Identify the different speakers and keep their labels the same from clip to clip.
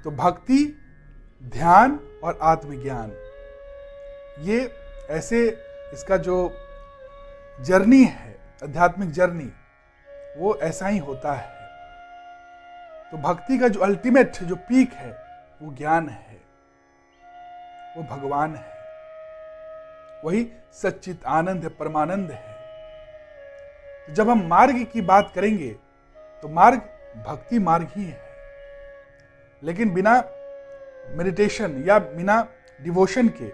Speaker 1: तो भक्ति, ध्यान और आत्मज्ञान, ये ऐसे इसका जो जर्नी है, आध्यात्मिक जर्नी, वो ऐसा ही होता है। तो भक्ति का जो अल्टीमेट जो पीक है वो ज्ञान है, वो भगवान है, वही सच्चित आनंद है, परमानंद है। तो जब हम मार्ग की बात करेंगे तो मार्ग भक्ति मार्ग ही है, लेकिन बिना मेडिटेशन या बिना डिवोशन के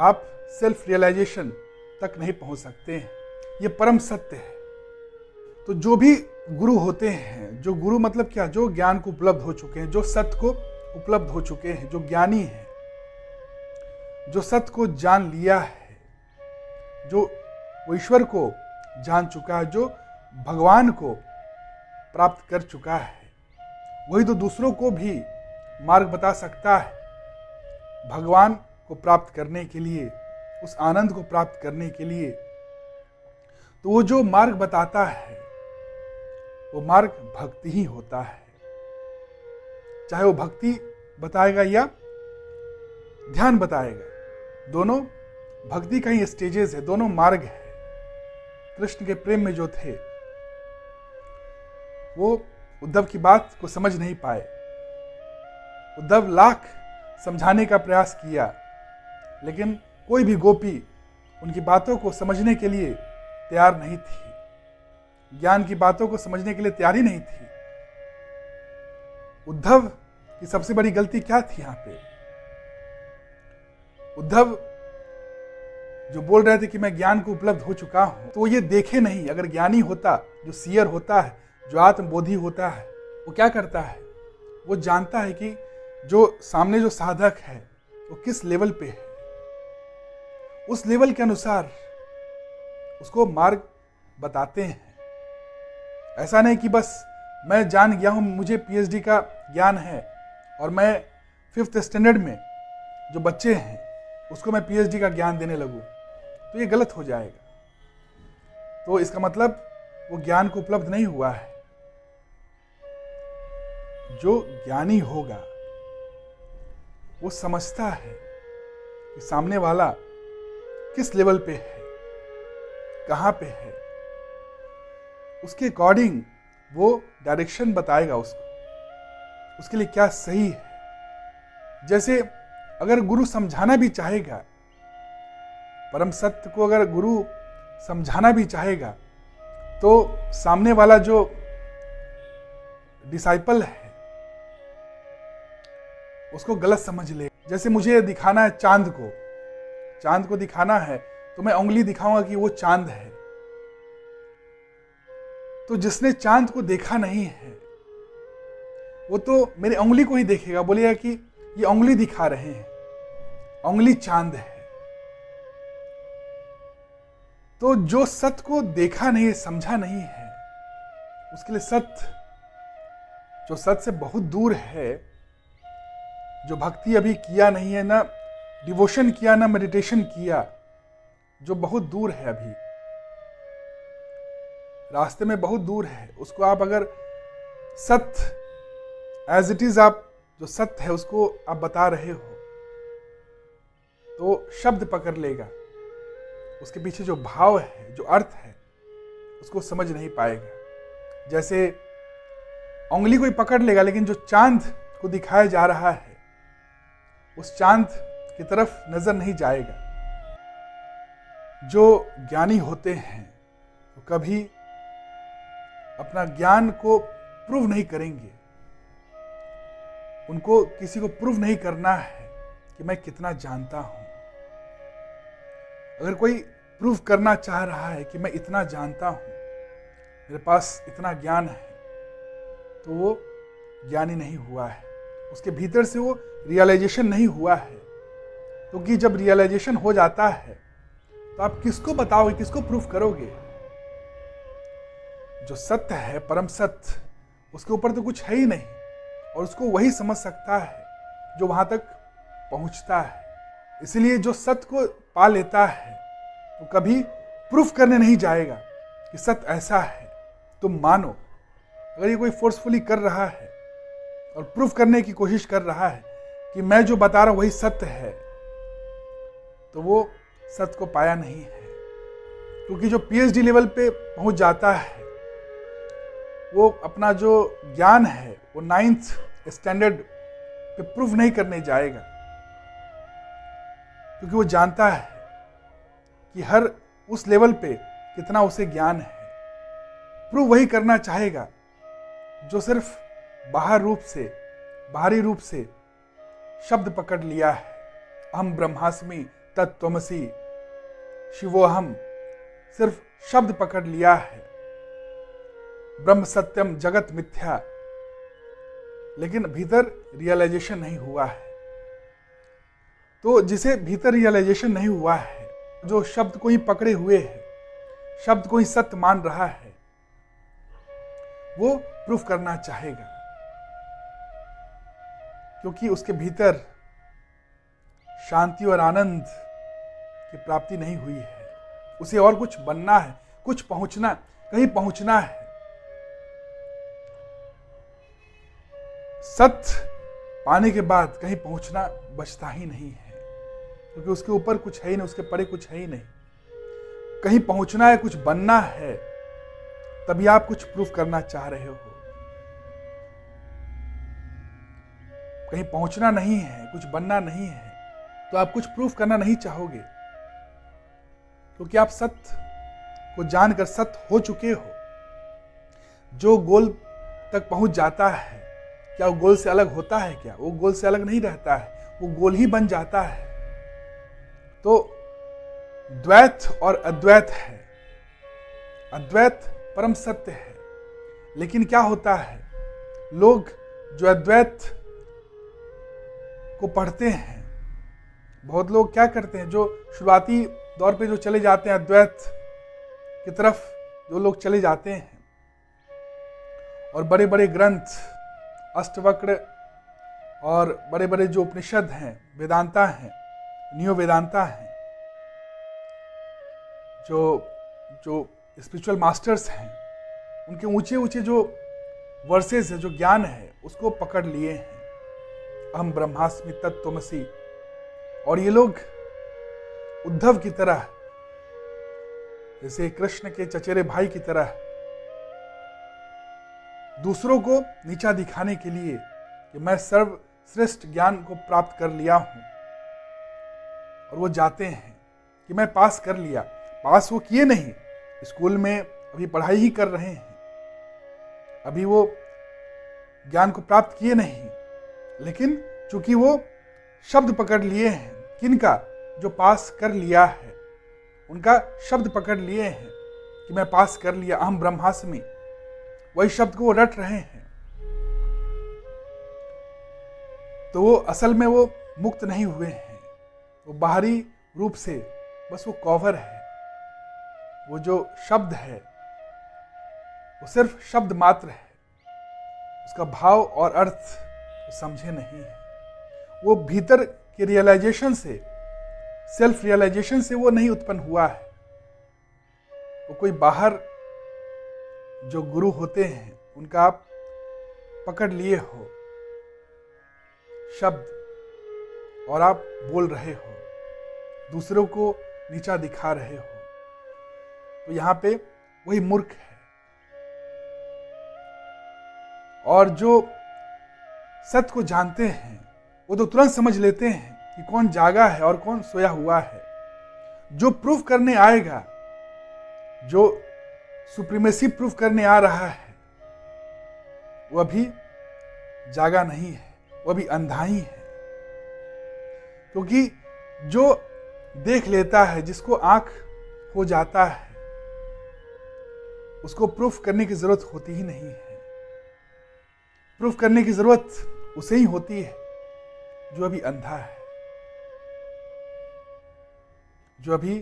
Speaker 1: आप सेल्फ रियलाइजेशन तक नहीं पहुंच सकते हैं। ये परम सत्य है। तो जो भी गुरु होते हैं, जो गुरु मतलब क्या, जो ज्ञान को उपलब्ध हो चुके हैं, जो सत्य को उपलब्ध हो चुके हैं, जो ज्ञानी हैं, जो सत्य को जान लिया है, जो वो ईश्वर को जान चुका है, जो भगवान को प्राप्त कर चुका है, वही तो दूसरों को भी मार्ग बता सकता है भगवान को प्राप्त करने के लिए, उस आनंद को प्राप्त करने के लिए। तो वो जो मार्ग बताता है वो मार्ग भक्ति ही होता है। चाहे वो भक्ति बताएगा या ध्यान बताएगा, दोनों भक्ति का ही स्टेजेस है, दोनों मार्ग है। कृष्ण के प्रेम में जो थे वो उद्धव की बात को समझ नहीं पाए। उद्धव लाख समझाने का प्रयास किया, लेकिन कोई भी गोपी उनकी बातों को समझने के लिए तैयार नहीं थी, ज्ञान की बातों को समझने के लिए तैयार ही नहीं थी। उद्धव की सबसे बड़ी गलती क्या थी यहां पे? उद्धव जो बोल रहे थे कि मैं ज्ञान को उपलब्ध हो चुका हूं, तो ये देखे नहीं। अगर ज्ञानी होता, जो सीयर होता है, जो आत्मबोधी होता है, वो क्या करता है? वो जानता है कि जो सामने जो साधक है वो किस लेवल पे है, उस लेवल के अनुसार उसको मार्ग बताते हैं। ऐसा नहीं कि बस मैं जान गया हूं, मुझे पीएचडी का ज्ञान है और मैं 5th स्टैंडर्ड में जो बच्चे हैं उसको मैं पीएचडी का ज्ञान देने लगूं, तो ये गलत हो जाएगा। तो इसका मतलब वो ज्ञान को उपलब्ध नहीं हुआ है। जो ज्ञानी होगा वो समझता है कि सामने वाला किस लेवल पे है, कहां पे है, उसके अकॉर्डिंग वो डायरेक्शन बताएगा उसको, उसके लिए क्या सही है। जैसे अगर गुरु समझाना भी चाहेगा, परम सत्य को अगर गुरु समझाना भी चाहेगा, तो सामने वाला जो डिसाइपल है उसको गलत समझ ले। जैसे मुझे दिखाना है चांद को दिखाना है, तो मैं उंगली दिखाऊंगा कि वो चांद है। तो जिसने चांद को देखा नहीं है वो तो मेरी उंगली को ही देखेगा, बोलेगा कि ये उंगली दिखा रहे हैं, उंगली चांद है। तो जो सत्य को देखा नहीं, समझा नहीं है, उसके लिए सत्य, जो सत्य से बहुत दूर है, जो भक्ति अभी किया नहीं है, ना डिवोशन किया, ना मेडिटेशन किया, जो बहुत दूर है, अभी रास्ते में बहुत दूर है, उसको आप अगर सत्य एज इट इज, आप जो सत्य है उसको आप बता रहे हो, तो शब्द पकड़ लेगा, उसके पीछे जो भाव है, जो अर्थ है, उसको समझ नहीं पाएगा। जैसे उंगली को ही पकड़ लेगा, लेकिन जो चांद को दिखाया जा रहा है उस चांद की तरफ नजर नहीं जाएगा। जो ज्ञानी होते हैं तो कभी अपना ज्ञान को प्रूव नहीं करेंगे। उनको किसी को प्रूव नहीं करना है कि मैं कितना जानता हूं। अगर कोई प्रूव करना चाह रहा है कि मैं इतना जानता हूं, मेरे पास इतना ज्ञान है, तो वो ज्ञानी नहीं हुआ है, उसके भीतर से वो रियलाइजेशन नहीं हुआ है। क्योंकि जब रियलाइजेशन हो जाता है तो आप किसको बताओगे, किसको प्रूफ करोगे? जो सत्य है, परम सत्य, उसके ऊपर तो कुछ है ही नहीं, और उसको वही समझ सकता है जो वहां तक पहुंचता है। इसलिए जो सत्य को पा लेता है तो कभी प्रूफ करने नहीं जाएगा कि सत्य ऐसा है, तुम मानो। अगर ये कोई फोर्सफुली कर रहा है और प्रूफ करने की कोशिश कर रहा है कि मैं जो बता रहा हूं वही सत्य है, तो वो सत्य को पाया नहीं है। क्योंकि जो पीएचडी लेवल पे पहुंच जाता है वो अपना जो ज्ञान है वो 9th स्टैंडर्ड पे प्रूफ नहीं करने जाएगा, क्योंकि वो जानता है कि हर उस लेवल पे कितना उसे ज्ञान है। प्रूफ वही करना चाहेगा जो सिर्फ बाहरी रूप से शब्द पकड़ लिया है, अहम ब्रह्मास्मि तत्त्वमसि शिवोहम, सिर्फ शब्द पकड़ लिया है, ब्रह्म सत्यम जगत मिथ्या, लेकिन भीतर रियलाइजेशन नहीं हुआ है। तो जिसे भीतर रियलाइजेशन नहीं हुआ है, जो शब्द को ही पकड़े हुए है, शब्द को ही सत्य मान रहा है, वो प्रूफ करना चाहेगा, क्योंकि उसके भीतर शांति और आनंद की प्राप्ति नहीं हुई है। उसे और कुछ बनना है, कुछ पहुंचना, कहीं पहुंचना है। सत्य पाने के बाद कहीं पहुंचना बचता ही नहीं है, क्योंकि उसके ऊपर कुछ है ही नहीं, उसके परे कुछ है ही नहीं। कहीं पहुंचना है, कुछ बनना है, तभी आप कुछ प्रूफ करना चाह रहे हो। कहीं पहुंचना नहीं है, कुछ बनना नहीं है, तो आप कुछ प्रूफ करना नहीं चाहोगे, क्योंकि आप सत्य को जानकर सत्य हो चुके हो। जो गोल तक पहुंच जाता है, क्या वो गोल से अलग होता है? क्या वो गोल से अलग नहीं रहता है, वो गोल ही बन जाता है। तो द्वैत और अद्वैत है, अद्वैत परम सत्य है। लेकिन क्या होता है, लोग जो अद्वैत को पढ़ते हैं, बहुत लोग क्या करते हैं, जो शुरुआती दौर पे जो चले जाते हैं अद्वैत की तरफ, जो लोग चले जाते हैं और बड़े बड़े ग्रंथ अष्टवक्र और बड़े बड़े जो उपनिषद हैं, वेदांता हैं, नियो वेदांता हैं, जो स्पिरिचुअल मास्टर्स हैं, उनके ऊंचे ऊंचे जो वर्सेस है, जो ज्ञान है, उसको पकड़ लिए हैं, अहम ब्रह्मास्मि तत्त्वमसि। और ये लोग उद्धव की तरह, जैसे कृष्ण के चचेरे भाई की तरह, दूसरों को नीचा दिखाने के लिए कि मैं सर्वश्रेष्ठ ज्ञान को प्राप्त कर लिया हूं, और वो जाते हैं कि मैं पास कर लिया। पास वो किए नहीं, स्कूल में अभी पढ़ाई ही कर रहे हैं, अभी वो ज्ञान को प्राप्त किए नहीं, लेकिन चूंकि वो शब्द पकड़ लिए हैं, किनका? जो पास कर लिया है, उनका शब्द पकड़ लिए हैं कि मैं पास कर लिया, अहम ब्रह्मास्मि, वही शब्द को वो रट रहे हैं। तो वो असल में वो मुक्त नहीं हुए हैं, वो बाहरी रूप से बस वो कवर है। वो जो शब्द है वो सिर्फ शब्द मात्र है, उसका भाव और अर्थ वो समझे नहीं है। वो भीतर के रियलाइजेशन से, सेल्फ रियलाइजेशन से वो नहीं उत्पन्न हुआ है। वो कोई बाहर जो गुरु होते हैं उनका आप पकड़ लिए हो शब्द, और आप बोल रहे हो, दूसरों को नीचा दिखा रहे हो, तो यहां पे वही मूर्ख है। और जो सत्य को जानते हैं वो तो तुरंत समझ लेते हैं कि कौन जागा है और कौन सोया हुआ है। जो प्रूफ करने आएगा, जो सुप्रीमेसी प्रूफ करने आ रहा है, वो अभी जागा नहीं है, वो अभी अंधा ही है। क्योंकि जो देख लेता है, जिसको आंख हो जाता है, उसको प्रूफ करने की जरूरत होती ही नहीं है। प्रूफ करने की जरूरत उसे ही होती है जो अभी अंधा है, जो अभी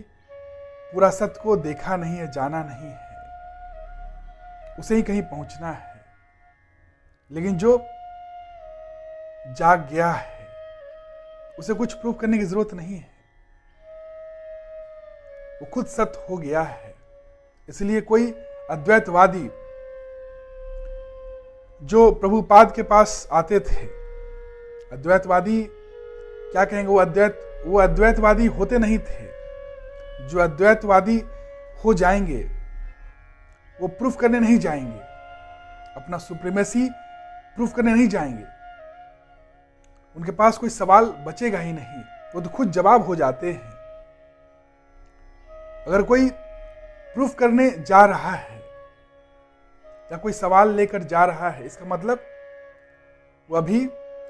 Speaker 1: पूरा सत्य को देखा नहीं है, जाना नहीं है, उसे ही कहीं पहुंचना है। लेकिन जो जाग गया है, उसे कुछ प्रूफ करने की जरूरत नहीं है, वो खुद सत्य हो गया है। इसलिए कोई अद्वैतवादी जो प्रभुपाद के पास आते थे, अद्वैतवादी क्या कहेंगे, वो अद्वैतवादी होते नहीं थे। जो अद्वैतवादी हो जाएंगे वो प्रूफ करने नहीं जाएंगे, अपना सुप्रीमेसी प्रूफ करने नहीं जाएंगे। उनके पास कोई सवाल बचेगा ही नहीं, वो तो खुद जवाब हो जाते हैं। अगर कोई प्रूफ करने जा रहा है या कोई सवाल लेकर जा रहा है, इसका मतलब वो अभी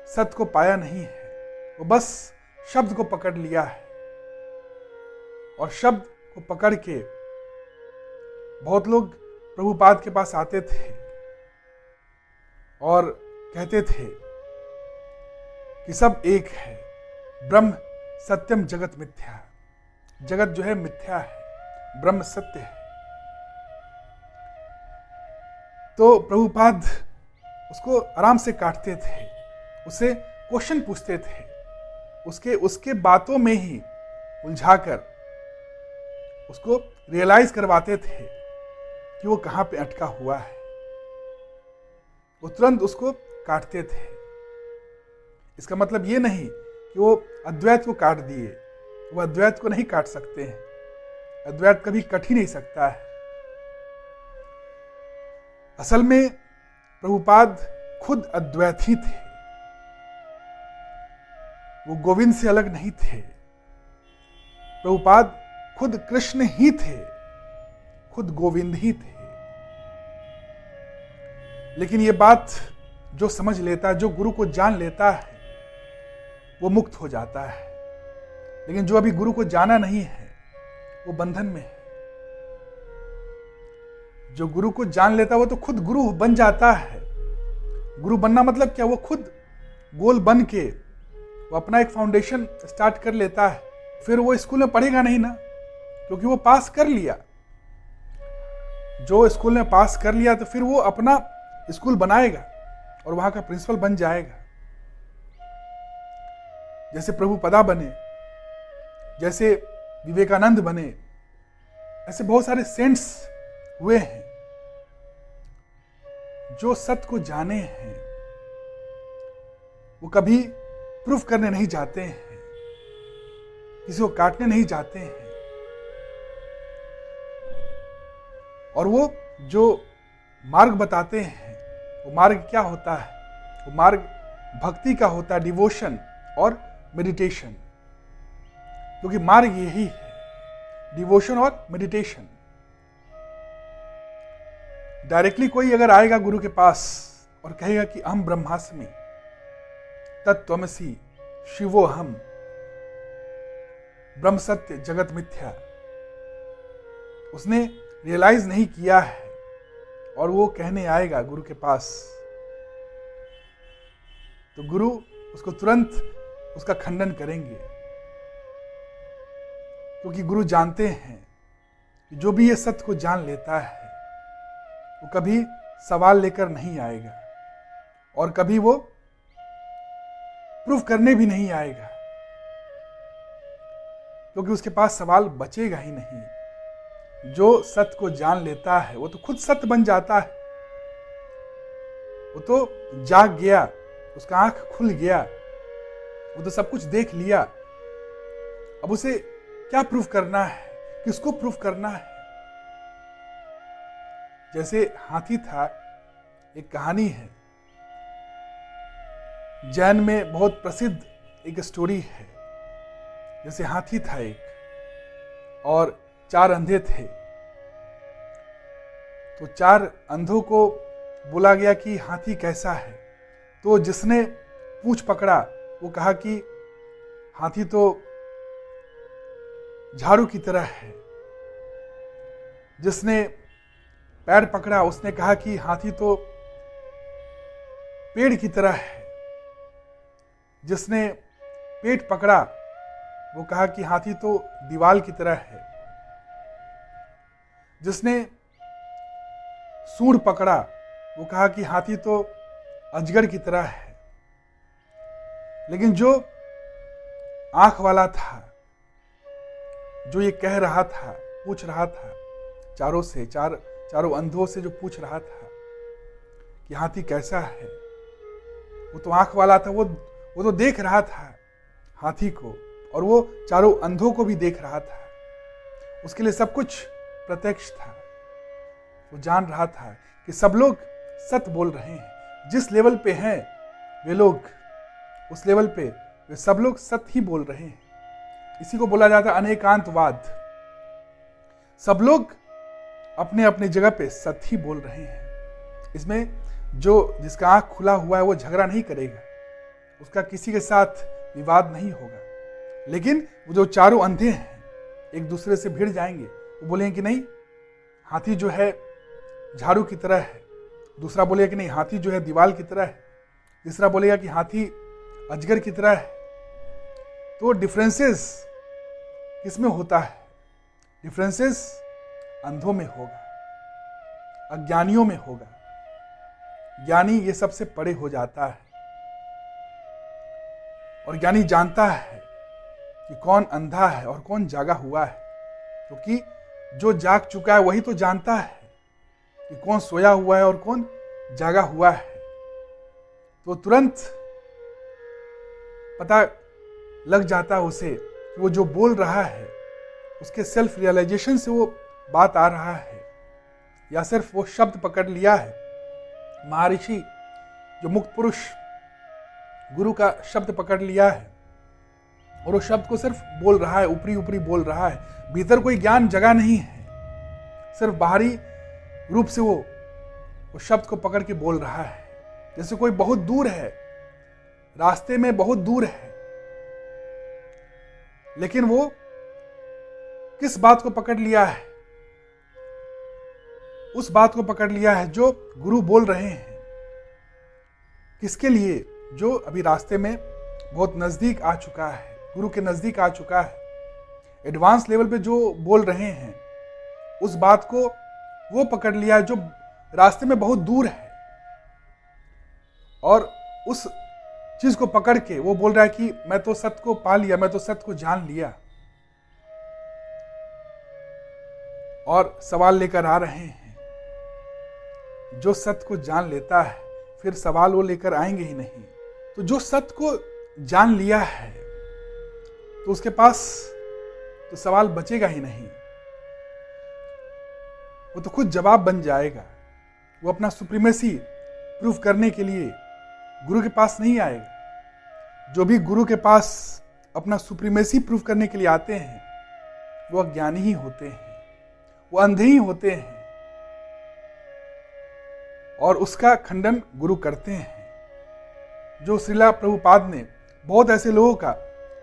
Speaker 1: सत्य को पाया नहीं है, वो बस शब्द को पकड़ लिया है। और शब्द को पकड़ के बहुत लोग प्रभुपाद के पास आते थे और कहते थे कि सब एक है, ब्रह्म सत्यम जगत मिथ्या। जगत जो है मिथ्या है, ब्रह्म सत्य है। तो प्रभुपाद उसको आराम से काटते थे, उसे क्वेश्चन पूछते थे, उसके बातों में ही उलझाकर उसको रियलाइज करवाते थे कि वो कहाँ पे अटका हुआ है। वो तुरंत उसको काटते थे। इसका मतलब ये नहीं कि वो अद्वैत को काट दिए, वो अद्वैत को नहीं काट सकते हैं। अद्वैत कभी कट ही नहीं सकता है। असल में प्रभुपाद खुद अद्वैत ही थे, वो गोविंद से अलग नहीं थे। प्रभुपाद खुद कृष्ण ही थे, खुद गोविंद ही थे। लेकिन ये बात जो समझ लेता है, जो गुरु को जान लेता है, वो मुक्त हो जाता है। लेकिन जो अभी गुरु को जाना नहीं है, वो बंधन में है। जो गुरु को जान लेता है वो तो खुद गुरु बन जाता है। गुरु बनना मतलब क्या, वो खुद गोल बन के वो अपना एक फाउंडेशन स्टार्ट कर लेता है। फिर वो स्कूल में पढ़ेगा नहीं ना, क्योंकि वो पास कर लिया। जो स्कूल में पास कर लिया तो फिर वो अपना स्कूल बनाएगा और वहां का प्रिंसिपल बन जाएगा। जैसे प्रभुपदा बने, जैसे विवेकानंद बने, ऐसे बहुत सारे सेंट्स हुए हैं जो सत्य को जाने हैं। वो कभी प्रूफ करने नहीं जाते हैं, किसी को काटने नहीं जाते हैं। और वो जो मार्ग बताते हैं, वो मार्ग क्या होता है? वो मार्ग भक्ति का होता है, डिवोशन और मेडिटेशन। क्योंकि मार्ग यही है, डिवोशन और मेडिटेशन। डायरेक्टली कोई अगर आएगा गुरु के पास और कहेगा कि अहम ब्रह्मास्मि तत्त्वमसि शिवो हम, ब्रह्म सत्य जगत मिथ्या, उसने रियलाइज नहीं किया है और वो कहने आएगा गुरु के पास, तो गुरु उसको तुरंत उसका खंडन करेंगे। क्योंकि गुरु जानते हैं कि जो भी ये सत्य को जान लेता है वो कभी सवाल लेकर नहीं आएगा और कभी वो प्रूफ करने भी नहीं आएगा, क्योंकि उसके पास सवाल बचेगा ही नहीं। जो सत्य को जान लेता है वो तो खुद सत्य बन जाता है। वो तो जाग गया, उसका आंख खुल गया, वो तो सब कुछ देख लिया। अब उसे क्या प्रूफ करना है, किसको प्रूफ करना है? जैसे हाथी था, एक कहानी है, जैन में बहुत प्रसिद्ध एक स्टोरी है। जैसे हाथी था एक और 4 अंधे थे। तो 4 अंधों को बोला गया कि हाथी कैसा है। तो जिसने पूंछ पकड़ा वो कहा कि हाथी तो झाड़ू की तरह है। जिसने पैर पकड़ा उसने कहा कि हाथी तो पेड़ की तरह है। जिसने पेट पकड़ा वो कहा कि हाथी तो दीवार की तरह है। जिसने सूंड पकड़ा वो कहा कि हाथी तो अजगर की तरह है। लेकिन जो आंख वाला था, जो ये कह रहा था, पूछ रहा था चारों अंधों से जो पूछ रहा था कि हाथी कैसा है। वो तो आंख वाला था, वो तो देख रहा था हाथी को, और वो चारों अंधों को भी देख रहा था। उसके लिए सब कुछ प्रत्यक्ष था। वो जान रहा था कि सब लोग सत्य बोल रहे हैं। जिस लेवल पे हैं वे लोग, उस लेवल पे वे सब लोग सत्य ही बोल रहे हैं। इसी को बोला जाता है अनेकांतवाद। सब लोग अपने अपने जगह पे सत्य ही बोल रहे हैं। इसमें जो जिसका आंख खुला हुआ है वो झगड़ा नहीं करेगा, उसका किसी के साथ विवाद नहीं होगा। लेकिन वो जो चारों अंधे हैं एक दूसरे से भिड़ जाएंगे। वो बोलेंगे कि नहीं, हाथी जो है झाड़ू की तरह है। दूसरा बोलेगा कि नहीं, हाथी जो है दीवार की तरह है। तीसरा बोलेगा कि हाथी अजगर की तरह है। तो डिफरेंसेस किसमें होता है? डिफरेंसेस अंधों में होगा, अज्ञानियों में होगा। ज्ञानी ये सबसे परे हो जाता है, और ज्ञानी जानता है कि कौन अंधा है और कौन जागा हुआ है। क्योंकि जो जाग चुका है वही तो जानता है कि कौन सोया हुआ है और कौन जागा हुआ है। तो तुरंत पता लग जाता है उसे कि वो जो बोल रहा है उसके सेल्फ रियलाइजेशन से वो बात आ रहा है, या सिर्फ वो शब्द पकड़ लिया है। महर्षि जो मुक्त पुरुष गुरु का शब्द पकड़ लिया है और वो शब्द को सिर्फ बोल रहा है, ऊपरी ऊपरी बोल रहा है। भीतर कोई ज्ञान जगा नहीं है, सिर्फ बाहरी रूप से वो शब्द को पकड़ के बोल रहा है। जैसे कोई बहुत दूर है, रास्ते में बहुत दूर है, लेकिन वो किस बात को पकड़ लिया है? उस बात को पकड़ लिया है जो गुरु बोल रहे हैं। किसके लिए? जो अभी रास्ते में बहुत नजदीक आ चुका है, गुरु के नजदीक आ चुका है, एडवांस लेवल पे जो बोल रहे हैं उस बात को वो पकड़ लिया है जो रास्ते में बहुत दूर है। और उस चीज को पकड़ के वो बोल रहा है कि मैं तो सत्य को पा लिया, मैं तो सत्य को जान लिया। और सवाल लेकर आ रहे हैं। जो सत्य को जान लेता है फिर सवाल वो लेकर आएंगे ही नहीं। तो जो सत्य को जान लिया है तो उसके पास तो सवाल बचेगा ही नहीं, वो तो खुद जवाब बन जाएगा। वो अपना सुप्रीमेसी प्रूव करने के लिए गुरु के पास नहीं आएगा। जो भी गुरु के पास अपना सुप्रीमेसी प्रूव करने के लिए आते हैं वो अज्ञानी ही होते हैं, वो अंधे ही होते हैं, और उसका खंडन गुरु करते हैं। जो श्रीला प्रभुपाद ने बहुत ऐसे लोगों का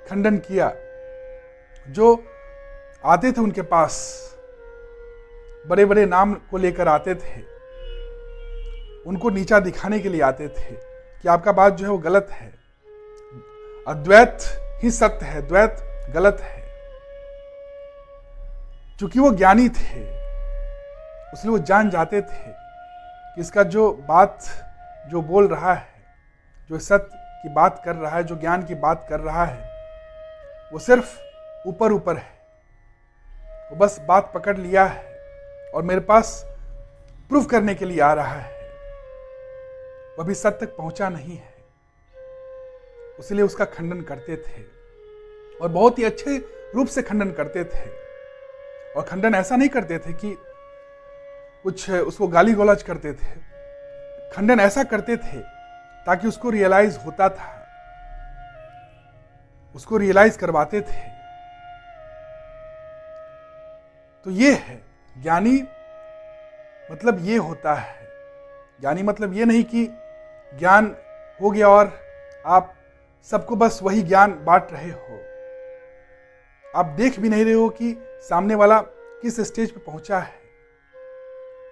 Speaker 1: खंडन किया जो आते थे उनके पास, बड़े बड़े नाम को लेकर आते थे, उनको नीचा दिखाने के लिए आते थे कि आपका बात जो है वो गलत है, अद्वैत ही सत्य है, द्वैत गलत है। क्योंकि वो ज्ञानी थे इसलिए वो जान जाते थे कि इसका जो बात जो बोल रहा है, जो सत्य की बात कर रहा है, जो ज्ञान की बात कर रहा है, वो सिर्फ ऊपर ऊपर है। वो बस बात पकड़ लिया है और मेरे पास प्रूफ करने के लिए आ रहा है, वो अभी सत्य तक पहुंचा नहीं है। इसलिए उसका खंडन करते थे और बहुत ही अच्छे रूप से खंडन करते थे। और खंडन ऐसा नहीं करते थे कि कुछ उसको गाली गलौज करते थे, खंडन ऐसा करते थे ताकि उसको रियलाइज होता था, उसको रियलाइज करवाते थे। तो ये है ज्ञानी, मतलब ये होता है। ज्ञानी मतलब ये नहीं कि ज्ञान हो गया और आप सबको बस वही ज्ञान बांट रहे हो, आप देख भी नहीं रहे हो कि सामने वाला किस स्टेज पे पहुंचा है,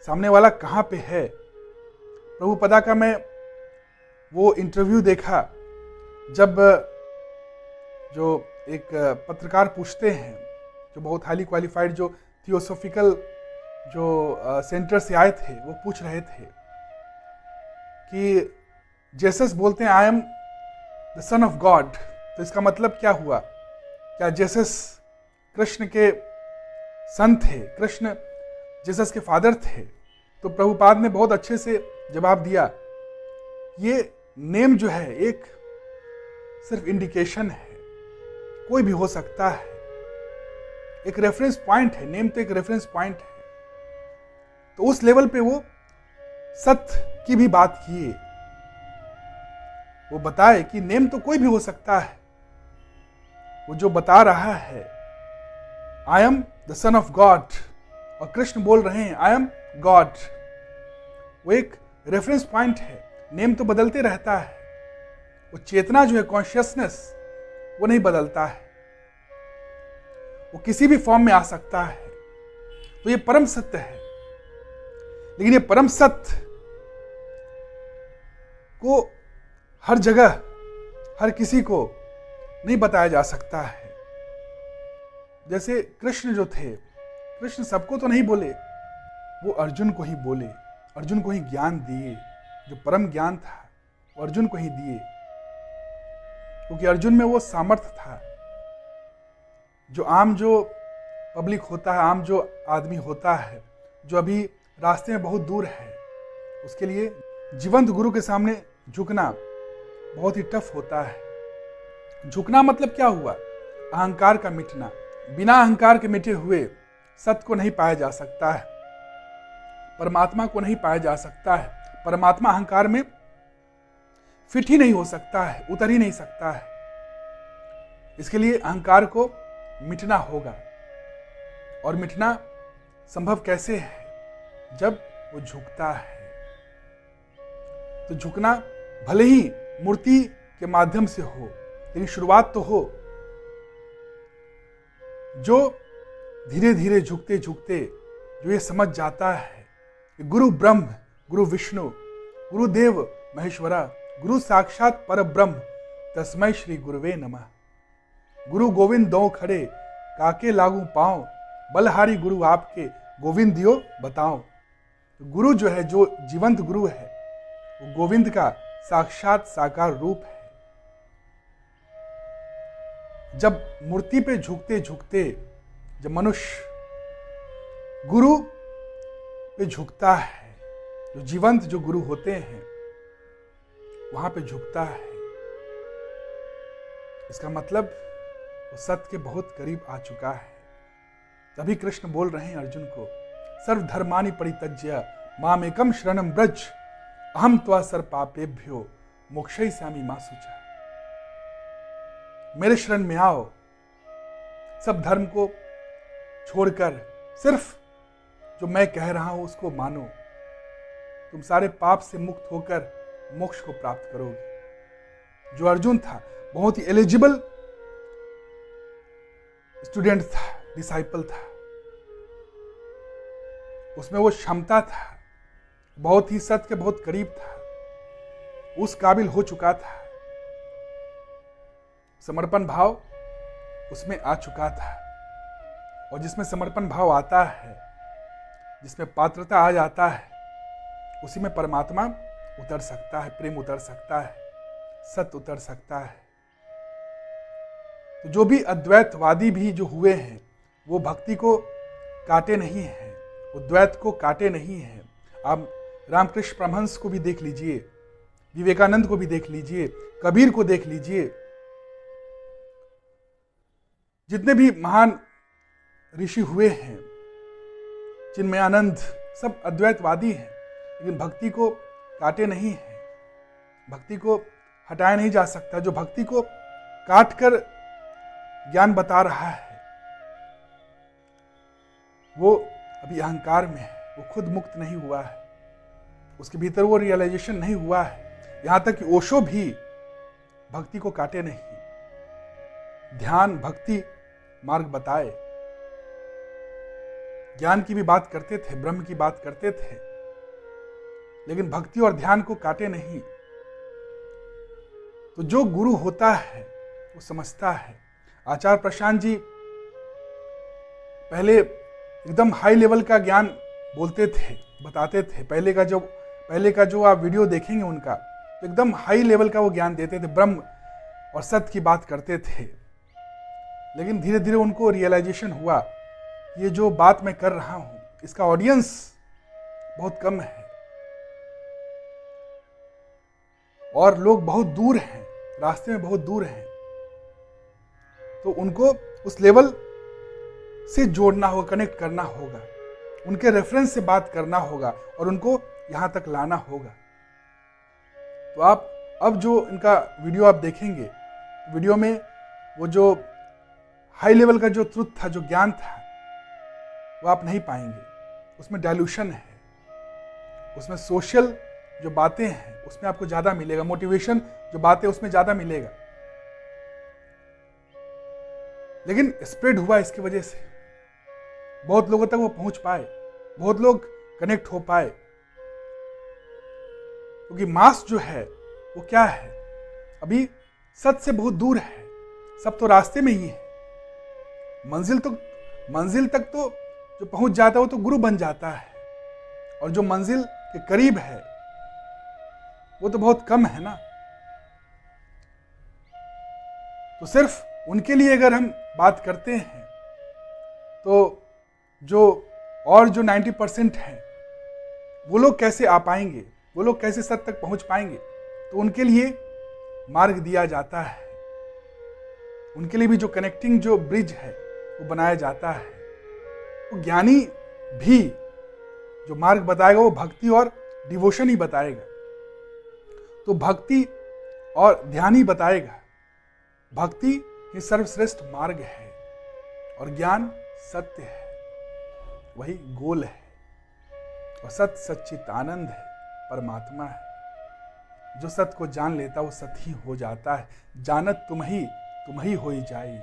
Speaker 1: सामने वाला कहां पे है। प्रभुपदा का मैं वो इंटरव्यू देखा जब जो एक पत्रकार पूछते हैं, जो बहुत हाईली क्वालिफाइड, जो थियोसॉफिकल जो सेंटर से आए थे, वो पूछ रहे थे कि जेसस बोलते हैं I am the son of God, तो इसका मतलब क्या हुआ? क्या जेसस कृष्ण के सन थे? कृष्ण जेसस के फादर थे? तो प्रभुपाद ने बहुत अच्छे से जवाब दिया ये नेम जो है एक सिर्फ इंडिकेशन है, कोई भी हो सकता है, एक रेफरेंस पॉइंट है। नेम तो एक रेफरेंस पॉइंट है। तो उस लेवल पे वो सत्य की भी बात किए, वो बताए कि नेम तो कोई भी हो सकता है। वो जो बता रहा है I am the son of God, और कृष्ण बोल रहे हैं आई एम गॉड, वो एक रेफरेंस पॉइंट है। नेम तो बदलते रहता है, वो चेतना जो है, कॉन्शियसनेस, वो नहीं बदलता है, वो किसी भी फॉर्म में आ सकता है। तो ये परम सत्य है। लेकिन ये परम सत्य को हर जगह हर किसी को नहीं बताया जा सकता है। जैसे कृष्ण जो थे, कृष्ण सबको तो नहीं बोले, वो अर्जुन को ही बोले, अर्जुन को ही ज्ञान दिए। जो परम ज्ञान था वो अर्जुन को ही दिए, क्योंकि अर्जुन में वो सामर्थ्य था जो पब्लिक होता है, आम जो आदमी होता है, जो अभी रास्ते में बहुत दूर है, उसके लिए जीवंत गुरु के सामने झुकना बहुत ही टफ होता है। झुकना मतलब क्या हुआ? अहंकार का मिटना। बिना अहंकार के मिटे हुए सत्य को नहीं पाया जा सकता है, परमात्मा को नहीं पाया जा सकता है। परमात्मा अहंकार में फिट ही नहीं हो सकता है, उतर ही नहीं सकता है। इसके लिए अहंकार को मिटना होगा। और मिटना संभव कैसे है? जब वो झुकता है। तो झुकना भले ही मूर्ति के माध्यम से हो, लेकिन शुरुआत तो हो। जो धीरे धीरे झुकते झुकते जो ये समझ जाता है कि गुरु ब्रह्म, गुरु विष्णु, गुरुदेव महेश्वरा, गुरु साक्षात पर ब्रह्म, तस्मै श्री गुरुवे नमः। गुरु गोविंद दो खड़े, काके लागू पांव, बलहारी गुरु आपके, गोविंद दियो बताओ। तो गुरु जो है, जो जीवंत गुरु है, वो गोविंद का साक्षात साकार रूप है। जब मूर्ति पे झुकते झुकते जब मनुष्य गुरु पे झुकता है, जो जीवंत जो गुरु होते हैं वहां पे झुकता है, इसका मतलब वो सत्य के बहुत करीब आ चुका है। तभी कृष्ण बोल रहे हैं अर्जुन को, सर्वधर्मानि परित्यज्य मामेकम शरणं व्रज, अहम त्वा सर्व पापेभ्यो मोक्षयिष्यामि मा शुचः। मेरे शरण में आओ, सब धर्म को छोड़कर सिर्फ जो मैं कह रहा हूं उसको मानो, तुम सारे पाप से मुक्त होकर मोक्ष को प्राप्त करोगे। जो अर्जुन था बहुत ही एलिजिबल स्टूडेंट था, डिसाइपल था, उसमें वो क्षमता था, बहुत ही सत्य के बहुत करीब था, उस काबिल हो चुका था, समर्पण भाव उसमें आ चुका था। और जिसमें समर्पण भाव आता है, जिसमें पात्रता आ जाता है, उसी में परमात्मा उतर सकता है, प्रेम उतर सकता है, सत्य उतर सकता है। तो जो भी अद्वैतवादी भी जो हुए हैं, वो भक्ति को काटे नहीं हैं, वो द्वैत को काटे नहीं हैं। आप रामकृष्ण परमहंस को भी देख लीजिए, विवेकानंद को भी देख लीजिए, कबीर को देख लीजिए, जितने भी महान ऋषि हुए हैं, चिन्मयानंद, सब अद्वैतवादी हैं, लेकिन भक्ति को काटे नहीं हैं। भक्ति को हटाया नहीं जा सकता। जो भक्ति को काट कर ज्ञान बता रहा है, वो अभी अहंकार में है, वो खुद मुक्त नहीं हुआ है, उसके भीतर वो रियलाइजेशन नहीं हुआ है। यहां तक कि ओशो भी भक्ति को काटे नहीं, ध्यान भक्ति मार्ग बताए, ज्ञान की भी बात करते थे, ब्रह्म की बात करते थे, लेकिन भक्ति और ध्यान को काटे नहीं। तो जो गुरु होता है वो समझता है। आचार्य प्रशांत जी पहले एकदम हाई लेवल का ज्ञान बोलते थे, बताते थे। पहले का जो आप वीडियो देखेंगे उनका, तो एकदम हाई लेवल का वो ज्ञान देते थे, ब्रह्म और सत्य की बात करते थे। लेकिन धीरे धीरे उनको रियलाइजेशन हुआ, ये जो बात मैं कर रहा हूं इसका ऑडियंस बहुत कम है। और लोग बहुत दूर हैं, रास्ते में बहुत दूर हैं, तो उनको उस लेवल से जोड़ना होगा, कनेक्ट करना होगा, उनके रेफरेंस से बात करना होगा और उनको यहाँ तक लाना होगा। तो आप अब जो इनका वीडियो आप देखेंगे, वीडियो में वो जो हाई लेवल का जो ट्रुथ था, जो ज्ञान था, वो आप नहीं पाएंगे। उसमें डायल्यूशन है, उसमें सोशल जो बातें हैं उसमें आपको ज़्यादा मिलेगा, मोटिवेशन जो बातें उसमें ज़्यादा मिलेगा, लेकिन स्प्रेड हुआ इसकी वजह से, बहुत लोगों तक वो पहुंच पाए, बहुत लोग कनेक्ट हो पाए। क्योंकि मास जो है वो क्या है, अभी सच से बहुत दूर है, सब तो रास्ते में ही है। मंजिल तक तो जो पहुंच जाता है वो तो गुरु बन जाता है, और जो मंजिल के करीब है वो तो बहुत कम है ना। तो सिर्फ उनके लिए अगर हम बात करते हैं तो जो 90% है वो लोग कैसे आ पाएंगे, वो लोग कैसे सत्य तक पहुंच पाएंगे, तो उनके लिए मार्ग दिया जाता है, उनके लिए भी जो कनेक्टिंग जो ब्रिज है वो बनाया जाता है। तो ज्ञानी भी जो मार्ग बताएगा वो भक्ति और डिवोशन ही बताएगा, तो भक्ति और ध्यान ही बताएगा। भक्ति ही सर्वश्रेष्ठ मार्ग है और ज्ञान सत्य है, वही गोल है, और सत्य सच्चित आनंद है, परमात्मा है। जो सत्य को जान लेता वो सत्य ही हो जाता है। जानत तुम ही हो ही जाई।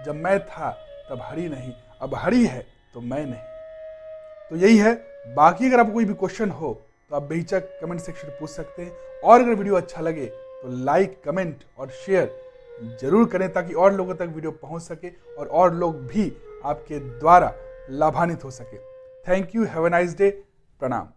Speaker 1: जब मैं था तब हरि नहीं, अब हरि है तो मैं नहीं। तो यही है। बाकी अगर आपको कोई भी क्वेश्चन हो तो आप बेहिचक कमेंट सेक्शन में पूछ सकते हैं, और अगर वीडियो अच्छा लगे तो लाइक, कमेंट और शेयर जरूर करें, ताकि और लोगों तक वीडियो पहुंच सके और लोग भी आपके द्वारा लाभान्वित हो सके। Thank you, have a nice day, प्रणाम।